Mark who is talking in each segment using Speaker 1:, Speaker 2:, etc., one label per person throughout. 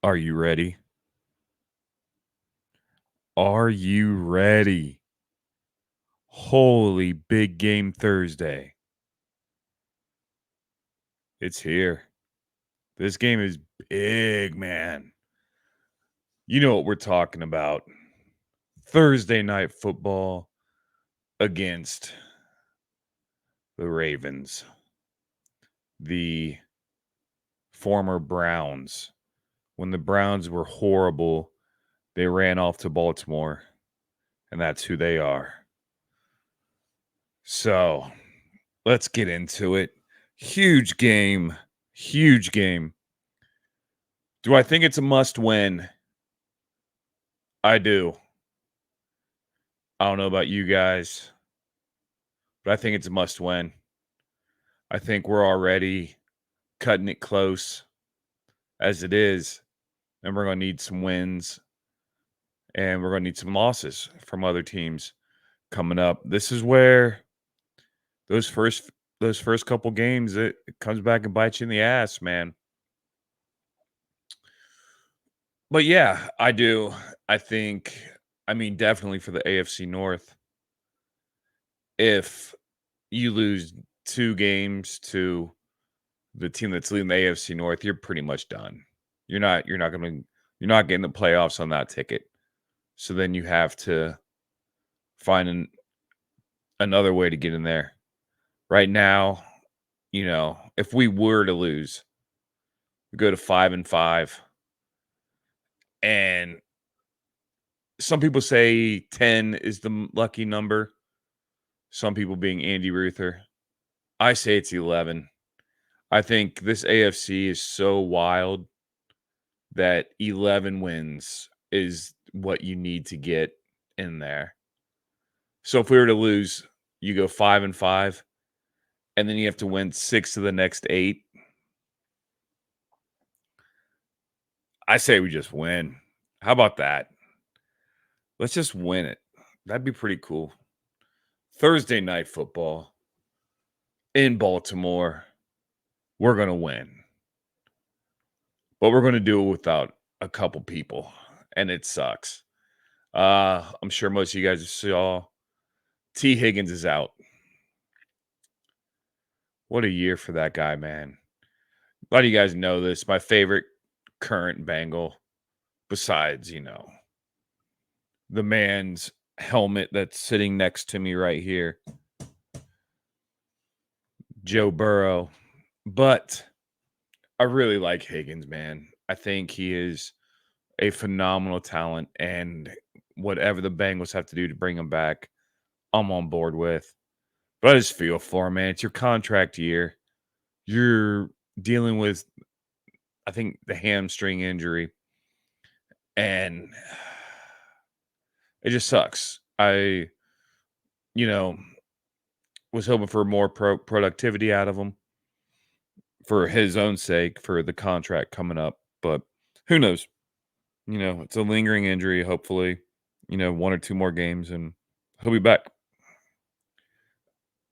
Speaker 1: Are you ready? Are you ready? Holy big game Thursday. It's here. This game is big, man. You know what we're talking about. Thursday night football against the Ravens, the former Browns. When the Browns were horrible, they ran off to Baltimore, and that's who they are. So let's get into it. Huge game. Huge game. Do I think it's a must win? I do. I don't know about you guys, but I think it's a must win. I think we're already cutting it close as it is, and we're going to need some wins and we're going to need some losses from other teams coming up. This is where those first couple games it comes back and bites you in the ass, man. But yeah, I do. I mean, definitely for the AFC North, if you lose 2 games to the team that's leading the AFC North, you're pretty much done. You're not getting the playoffs on that ticket. So then you have to find another way to get in there. Right now, if we were to lose, we go to 5-5, and some people say 10 is the lucky number. Some people being Andy Ruther. I say it's 11. I think this AFC is so wild that 11 wins is what you need to get in there. So if we were to lose, you go 5-5, and then you have to win 6 of the next 8. I say we just win. How about that? Let's just win it. That'd be pretty cool. Thursday night football in Baltimore. We're going to win. But we're going to do it without a couple people, and it sucks. I'm sure most of you guys saw T. Higgins is out. What a year for that guy, man. A lot of you guys know this. My favorite current Bengal, besides, the man's helmet that's sitting next to me right here, Joe Burrow. But I really like Higgins, man. I think he is a phenomenal talent, and whatever the Bengals have to do to bring him back, I'm on board with. But I just feel for him, man. It's your contract year. You're dealing with, I think, the hamstring injury, and it just sucks. I, you know, was hoping for more productivity out of him for his own sake, for the contract coming up. But who knows? It's a lingering injury. Hopefully, 1 or 2 more games, and he'll be back.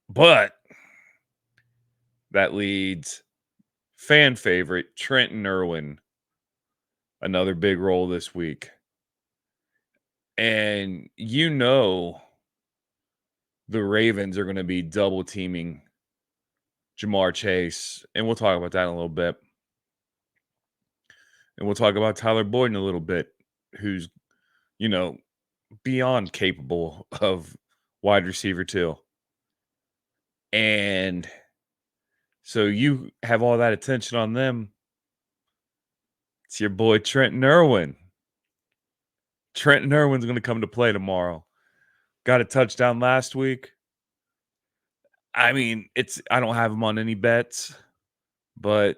Speaker 1: But that leads fan favorite Trenton Irwin, another big role this week. And the Ravens are going to be double teaming Jamar Chase. And we'll talk about that in a little bit. And we'll talk about Tyler Boyd in a little bit, who's, beyond capable of wide receiver too. And so you have all that attention on them. It's your boy Trenton Irwin. Trenton Irwin's going to come to play tomorrow. Got a touchdown last week. I mean, I don't have him on any bets, but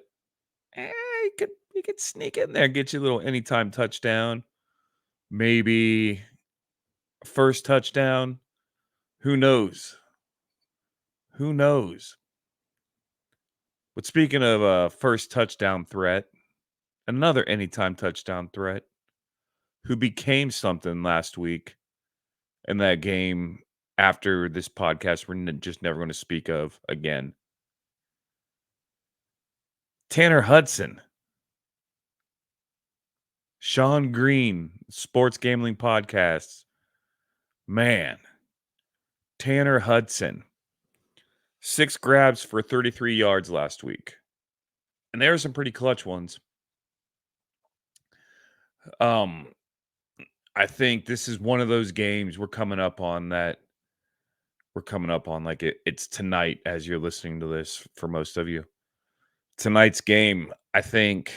Speaker 1: he could sneak in there and get you a little anytime touchdown. Maybe first touchdown. Who knows? Who knows? But speaking of a first touchdown threat, another anytime touchdown threat who became something last week in that game after this podcast we're just never going to speak of again. Tanner Hudson. Sean Green, Sports Gambling Podcasts. Man, Tanner Hudson, 6 grabs for 33 yards last week. And there are some pretty clutch ones. I think this is one of those games we're coming up on like it's tonight as you're listening to this for most of you. Tonight's game, I think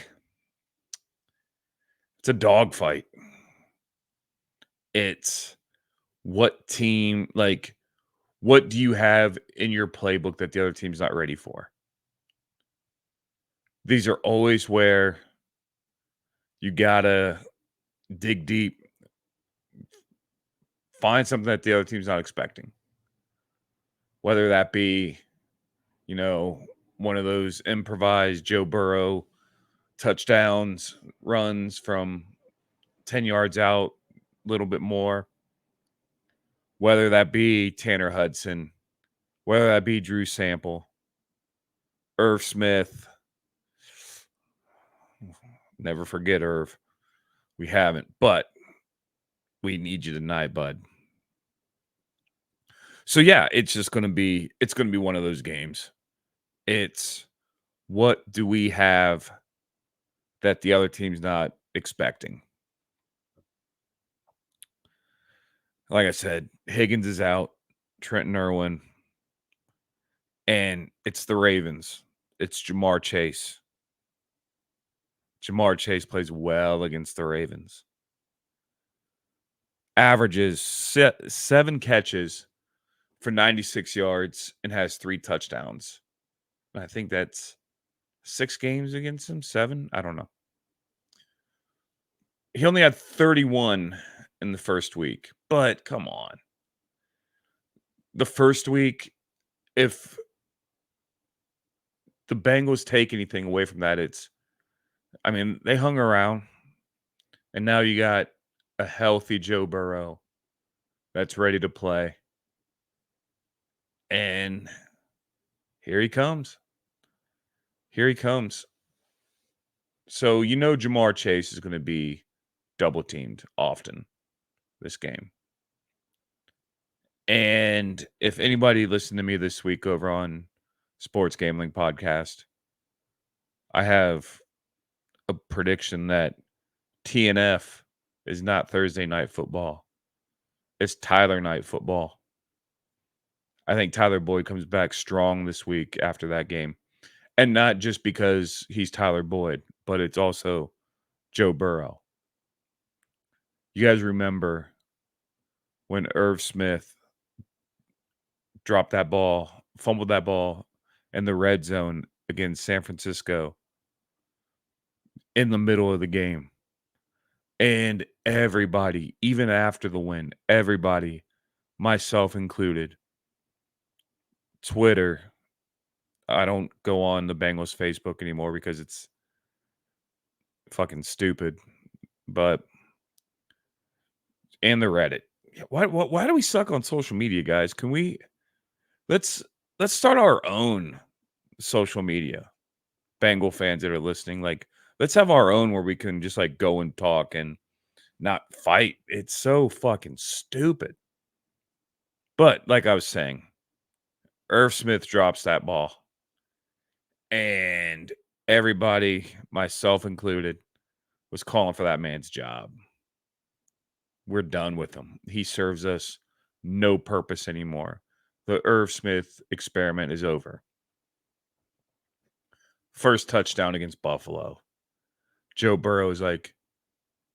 Speaker 1: it's a dogfight. It's what team, what do you have in your playbook that the other team's not ready for? These are always where you gotta dig deep, find something that the other team's not expecting. Whether that be, one of those improvised Joe Burrow touchdowns, runs from 10 yards out, a little bit more. Whether that be Tanner Hudson, whether that be Drew Sample, Irv Smith. Never forget Irv. We haven't, but we need you tonight, bud. So yeah, it's going to be one of those games. It's what do we have that the other team's not expecting? Like I said, Higgins is out, Trenton Irwin, and it's the Ravens. It's Jamar Chase. Jamar Chase plays well against the Ravens. Averages 7 catches for 96 yards and has 3 touchdowns. I think that's 6 games against him, 7? I don't know. He only had 31 in the first week, but come on. The first week, if the Bengals take anything away from that, they hung around, and now you got a healthy Joe Burrow that's ready to play. And here he comes. Here he comes. So Jamar Chase is going to be double teamed often this game. And if anybody listened to me this week over on Sports Gambling Podcast, I have a prediction that TNF is not Thursday night football. It's Tyler night football. I think Tyler Boyd comes back strong this week after that game. And not just because he's Tyler Boyd, but it's also Joe Burrow. You guys remember when Irv Smith dropped that ball, fumbled that ball in the red zone against San Francisco in the middle of the game. And everybody, even after the win, everybody, myself included, Twitter, I don't go on the Bengals Facebook anymore because it's fucking stupid, and the Reddit. Why do we suck on social media, guys? Can we let's start our own social media. Bengal fans that are listening, let's have our own where we can just go and talk and not fight. It's so fucking stupid. But like I was saying, Irv Smith drops that ball. And everybody, myself included, was calling for that man's job. We're done with him. He serves us no purpose anymore. The Irv Smith experiment is over. First touchdown against Buffalo. Joe Burrow is like,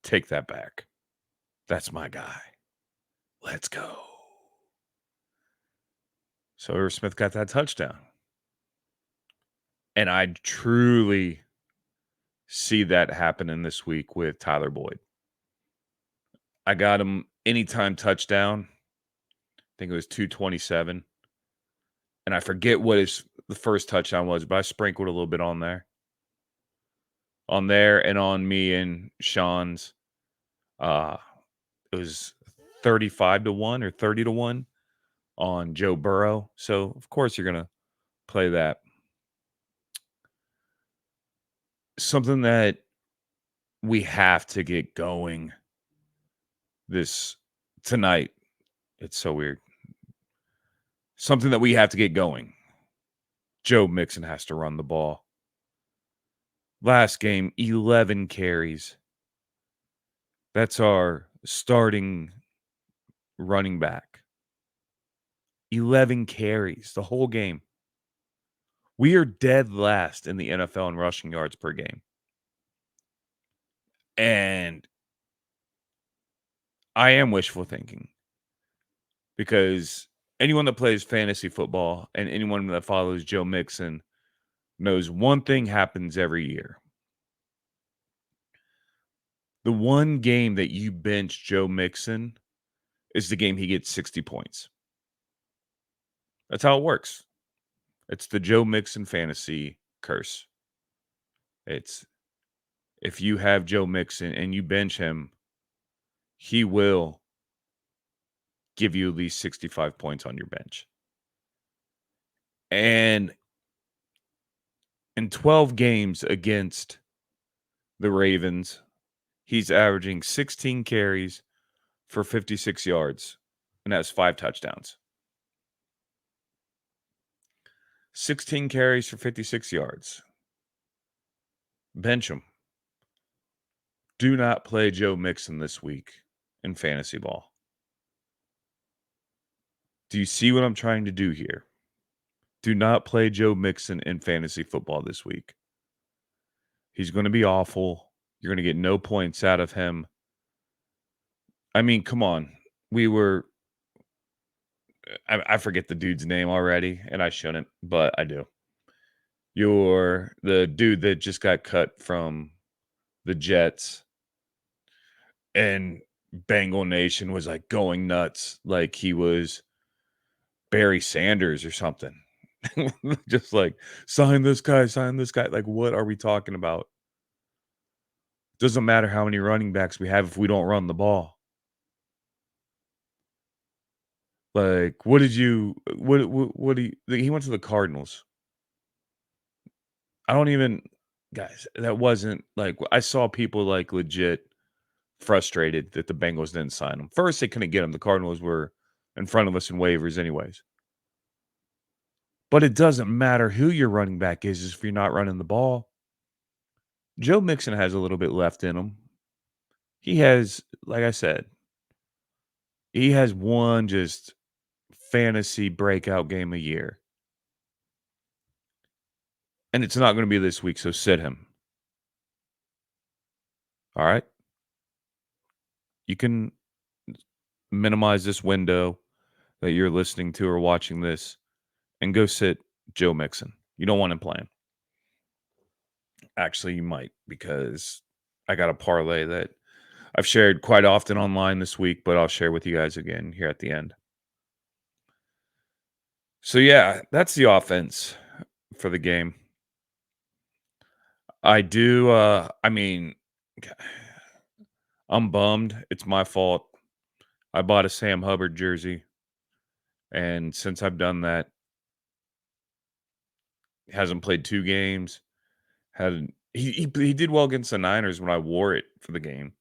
Speaker 1: take that back. That's my guy. Let's go. So Irv Smith got that touchdown. And I truly see that happening this week with Tyler Boyd. I got him anytime touchdown. I think it was 227. And I forget what the first touchdown was, but I sprinkled a little bit on there. On there and on me and Sean's. It was 35-1 or 30-1 on Joe Burrow. So, of course, you're going to play that. Something that we have to get going this tonight. It's so weird. Something that we have to get going. Joe Mixon has to run the ball. Last game, 11 carries. That's our starting running back. 11 carries the whole game. We are dead last in the NFL in rushing yards per game. And I am wishful thinking because anyone that plays fantasy football and anyone that follows Joe Mixon knows one thing happens every year. The one game that you bench Joe Mixon is the game he gets 60 points. That's how it works. It's the Joe Mixon fantasy curse. It's if you have Joe Mixon and you bench him, he will give you at least 65 points on your bench. And in 12 games against the Ravens, he's averaging 16 carries for 56 yards and has 5 touchdowns. 16 carries for 56 yards. Bench him. Do not play Joe Mixon this week in fantasy ball. Do you see what I'm trying to do here? Do not play Joe Mixon in fantasy football this week. He's going to be awful. You're going to get no points out of him. I mean, come on. I forget the dude's name already, and I shouldn't, but I do. You're the dude that just got cut from the Jets, and Bengal Nation was like going nuts, like he was Barry Sanders or something. Just like, sign this guy, sign this guy. Like, what are we talking about? Doesn't matter how many running backs we have if we don't run the ball. Like, what do you, he went to the Cardinals. I don't even, guys, that wasn't like, I saw people like legit frustrated that the Bengals didn't sign him. First, they couldn't get him. The Cardinals were in front of us in waivers anyways. But it doesn't matter who your running back is if you're not running the ball. Joe Mixon has a little bit left in him. He has, like I said, he has one just fantasy breakout game a year. And it's not going to be this week, so sit him. All right? You can minimize this window that you're listening to or watching this and go sit Joe Mixon. You don't want him playing. Actually, you might because I got a parlay that I've shared quite often online this week, but I'll share with you guys again here at the end. So, yeah, that's the offense for the game. I do, I mean, I'm bummed. It's my fault. I bought a Sam Hubbard jersey, and since I've done that, hasn't played 2 games. He did well against the Niners when I wore it for the game,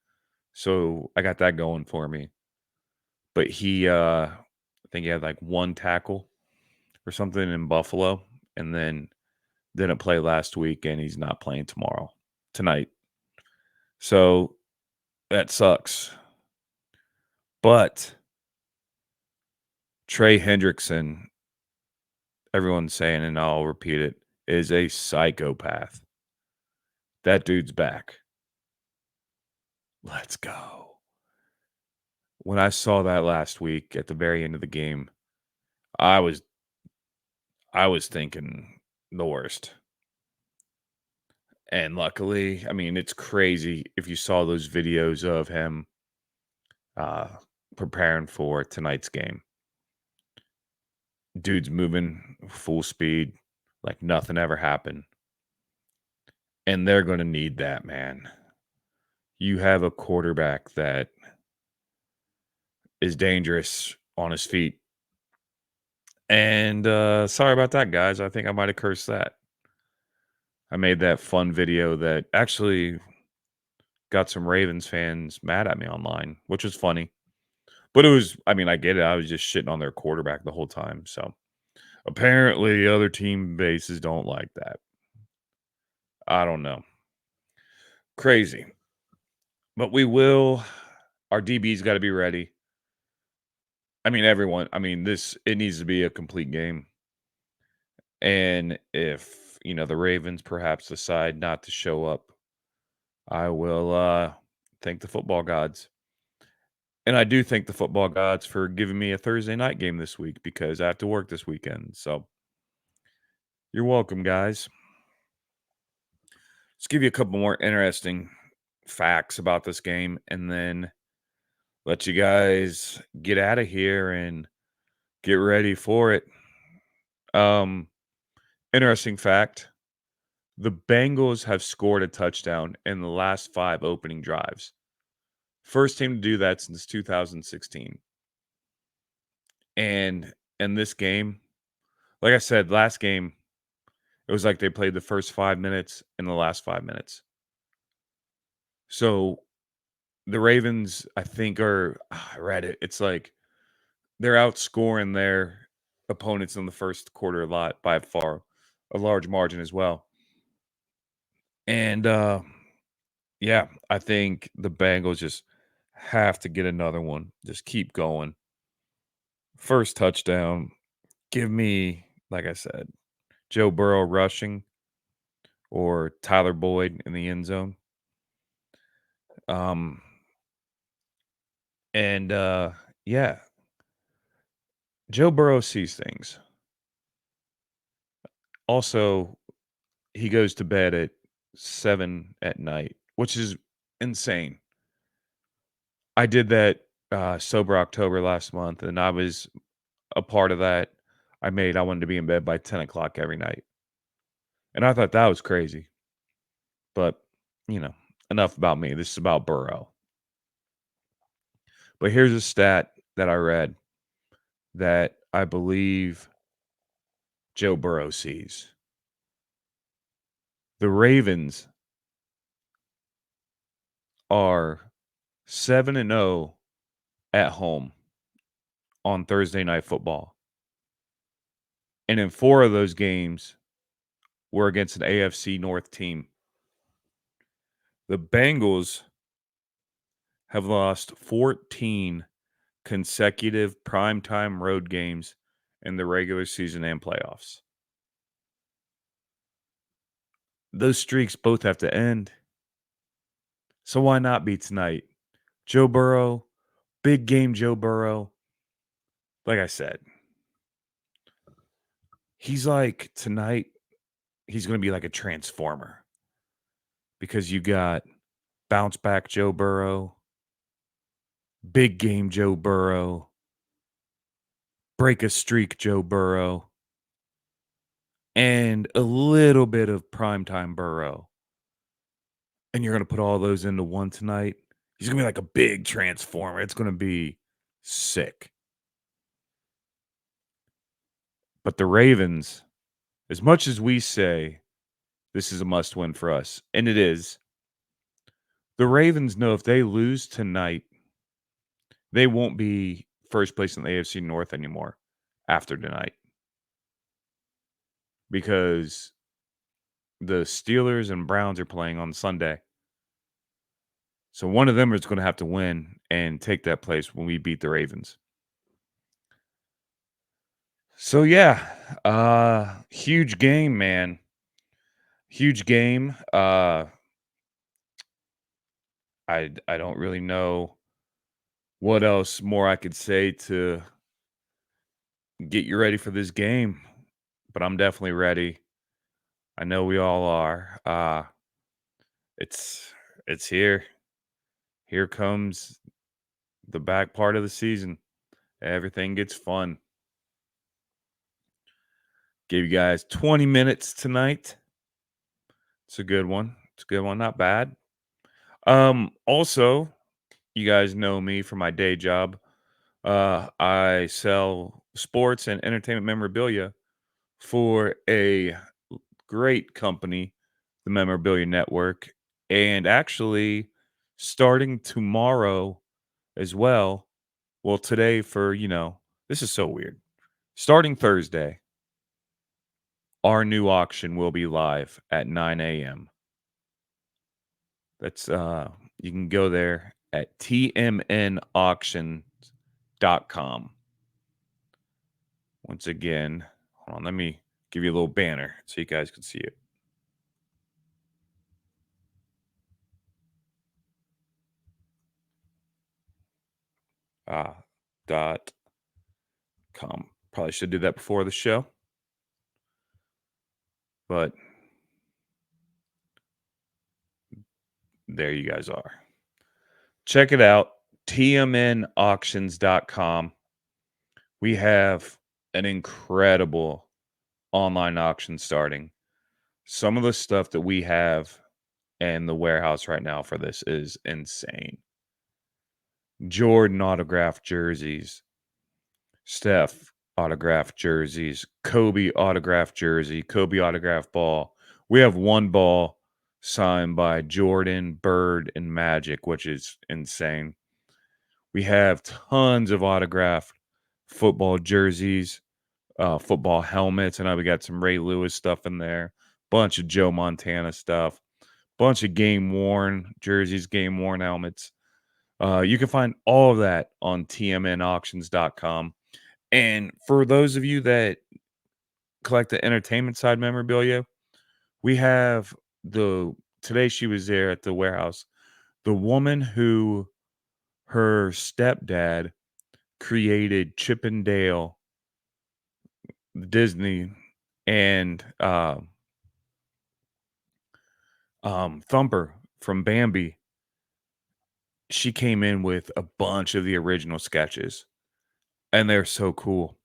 Speaker 1: so I got that going for me. But I think he had like 1 tackle or something in Buffalo, and then didn't play last week, and he's not playing tonight. So that sucks. But Trey Hendrickson, everyone's saying, and I'll repeat it, is a psychopath. That dude's back. Let's go. When I saw that last week at the very end of the game, I was thinking the worst. And luckily, I mean, it's crazy if you saw those videos of him preparing for tonight's game. Dude's moving full speed like nothing ever happened. And they're going to need that, man. You have a quarterback that is dangerous on his feet. And sorry about that, guys. I think I might have cursed that. I made that fun video that actually got some Ravens fans mad at me online, which was funny. But it was, I mean, I get it. I was just shitting on their quarterback the whole time. So apparently, other team bases don't like that. I don't know. Crazy. But we will. Our DB's got to be ready. I mean, everyone. I mean, it needs to be a complete game. And if, the Ravens perhaps decide not to show up, I will thank the football gods. And I do thank the football gods for giving me a Thursday night game this week because I have to work this weekend. So you're welcome, guys. Let's give you a couple more interesting facts about this game and then let you guys get out of here and get ready for it. Um, Interesting fact. The Bengals have scored a touchdown in the last 5 opening drives. First team to do that since 2016. And in this game, like I said, last game, it was like they played the first 5 minutes and the last 5 minutes. So the Ravens, I think, I read it. It's like they're outscoring their opponents in the first quarter a lot by far, a large margin as well. And yeah, I think the Bengals just have to get another one. Just keep going. First touchdown. Give me, like I said, Joe Burrow rushing or Tyler Boyd in the end zone. Um and yeah, Joe Burrow sees things. Also, he goes to bed at 7 at night, which is insane. I did that sober October last month, and I was a part of that. I wanted to be in bed by 10 o'clock every night. And I thought that was crazy. But, enough about me. This is about Burrow. But here's a stat that I read that I believe Joe Burrow sees. The Ravens are 7-0 at home on Thursday Night Football. And in 4 of those games were against an AFC North team. The Bengals have lost 14 consecutive primetime road games in the regular season and playoffs. Those streaks both have to end. So why not be tonight? Joe Burrow, big game Joe Burrow. Like I said, he's like tonight, he's going to be like a transformer because you got bounce back Joe Burrow, big game Joe Burrow, break a streak Joe Burrow, and a little bit of primetime Burrow. And you're going to put all those into one tonight. He's going to be like a big transformer. It's going to be sick. But the Ravens, as much as we say this is a must win for us, and it is, the Ravens know if they lose tonight, they won't be first place in the AFC North anymore after tonight. Because the Steelers and Browns are playing on Sunday. So one of them is going to have to win and take that place when we beat the Ravens. So yeah, huge game, man. Huge game. I don't really know what else more I could say to get you ready for this game, but I'm definitely ready. I know we all are. It's here. Here comes the back part of the season. Everything gets fun. Gave you guys 20 minutes tonight. It's a good one. It's a good one. Not bad. Also, you guys know me from my day job. I sell sports and entertainment memorabilia for a great company, the Memorabilia Network. And actually, starting tomorrow as well. Well, today for, this is so weird. Starting Thursday, our new auction will be live at 9 a.m. That's you can go there at tmnauctions.com. Once again, hold on, let me give you a little banner so you guys can see it. Dot com. Probably should do that before the show. But there you guys are. Check it out. tmnauctions.com. We have an incredible online auction starting. Some of the stuff that we have in the warehouse right now for this is insane. Jordan autographed jerseys, Steph autographed jerseys, Kobe autographed jersey, Kobe autographed ball. We have one ball signed by Jordan, Bird, and Magic, which is insane. We have tons of autographed football jerseys, football helmets. I know we got some Ray Lewis stuff in there, bunch of Joe Montana stuff, bunch of game worn jerseys, game worn helmets. You can find all of that on tmnauctions.com. And for those of you that collect the entertainment side memorabilia, we have today she was there at the warehouse. The woman who her stepdad created Chip and Dale, Disney, and Thumper from Bambi. She came in with a bunch of the original sketches, and they're so cool.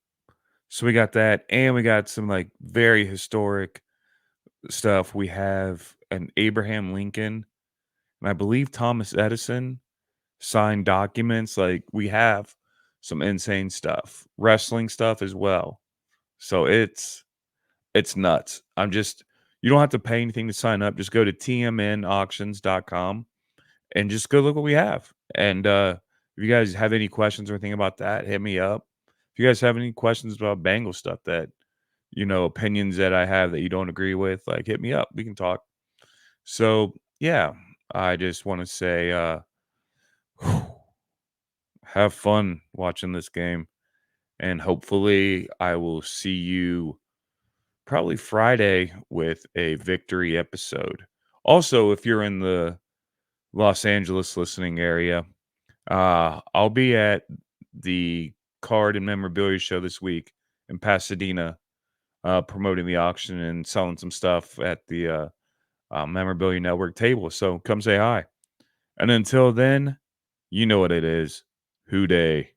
Speaker 1: So we got that, and we got some like very historic stuff. We have an Abraham Lincoln, and I believe Thomas Edison signed documents. Like we have some insane stuff, wrestling stuff as well. So it's nuts. You don't have to pay anything to sign up. Just go to tmnauctions.com and just go look what we have. And if you guys have any questions or anything about that, hit me up. If you guys have any questions about Bengal stuff that, opinions that I have that you don't agree with, like hit me up. We can talk. So yeah, I just want to say have fun watching this game. And hopefully I will see you probably Friday with a victory episode. Also, if you're in the Los Angeles listening area, I'll be at the card and memorabilia show this week in Pasadena, promoting the auction and selling some stuff at the memorabilia network table. So come say hi. And until then, you know what it is. Who day.